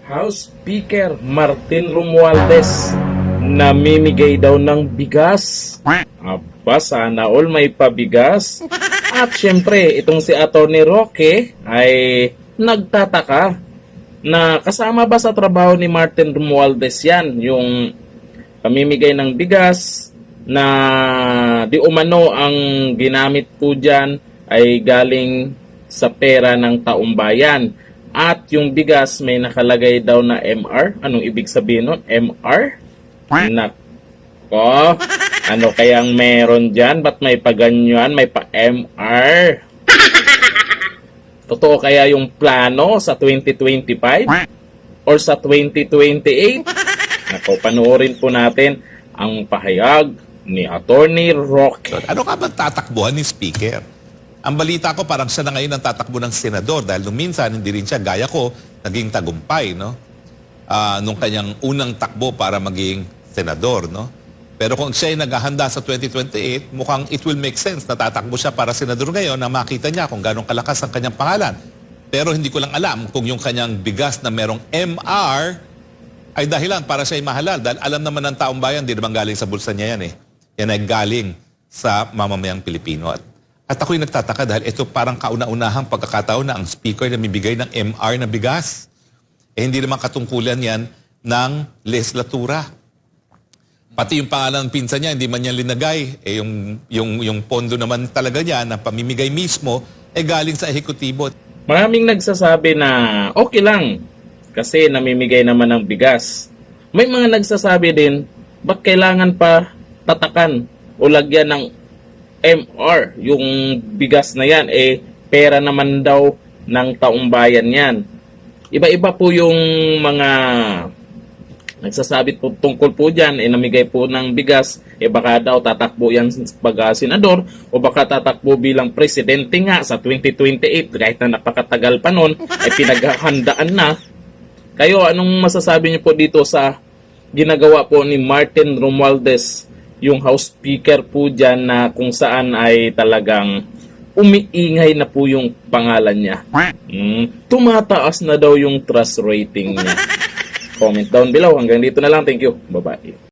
House Speaker Martin Romualdez namimigay daw ng bigas. Aba, sana all may pabigas. At syempre, itong si Atty. Roque ay nagtataka na kasama ba sa trabaho ni Martin Romualdez yan, yung pamimigay ng bigas na di umano ang ginamit po dyan ay galing sa pera ng taong bayan. At yung bigas may nakalagay daw na MR. Anong ibig sabihin nun? MR? Nako, ano kayang meron dyan? Ba't may paganyan? May pa-MR? Totoo kaya yung plano sa 2025? Or sa 2028? Nako, panoorin po natin ang pahayag ni Atty. Roque. Ano ka bang tatakbuhan ni Speaker? Ang balita ko parang siya na ngayon ang tatakbo ng senador dahil nung minsan hindi rin siya gaya ko naging tagumpay, no? Nung kanyang unang takbo para maging senador, no? Pero kung siya ay naghahanda sa 2028, mukhang it will make sense na tatakbo siya para senador ngayon na makita niya kung gano'ng kalakas ang kanyang pangalan. Pero hindi ko lang alam kung yung kanyang bigas na merong MR ay dahilan para siya ay mahalal dahil alam naman ng taong bayan, di naman galing sa bulsa niya yan eh. Yan ay galing sa mamamayang Pilipino. At ako'y nagtataka dahil ito parang kauna-unahang pagkakataon na ang speaker na bibigay ng MR na bigas. Eh hindi naman katungkulan yan ng legislatura. Pati yung pangalan ng pinsan niya, hindi man niya linagay. Eh yung pondo naman talaga niya na pamimigay mismo, eh galing sa ehekutibo. Maraming nagsasabi na okay lang kasi namimigay naman ng bigas. May mga nagsasabi din, ba't kailangan pa tatakan o lagyan ng MR, yung bigas na yan, eh pera naman daw ng taong bayan yan. Iba-iba po yung mga nagsasabi po tungkol po dyan, eh namigay po ng bigas, eh baka daw tatakbo yan pag senador, o baka tatakbo bilang presidente nga sa 2028, kahit na napakatagal pa nun, ay pinaghahandaan na. Kayo, anong masasabi niyo po dito sa ginagawa po ni Martin Romualdez, yung House Speaker po dyan na kung saan ay talagang umiingay na po yung pangalan niya. Tumataas na daw yung trust rating niya. Comment down below. Hanggang dito na lang. Thank you. Bye-bye.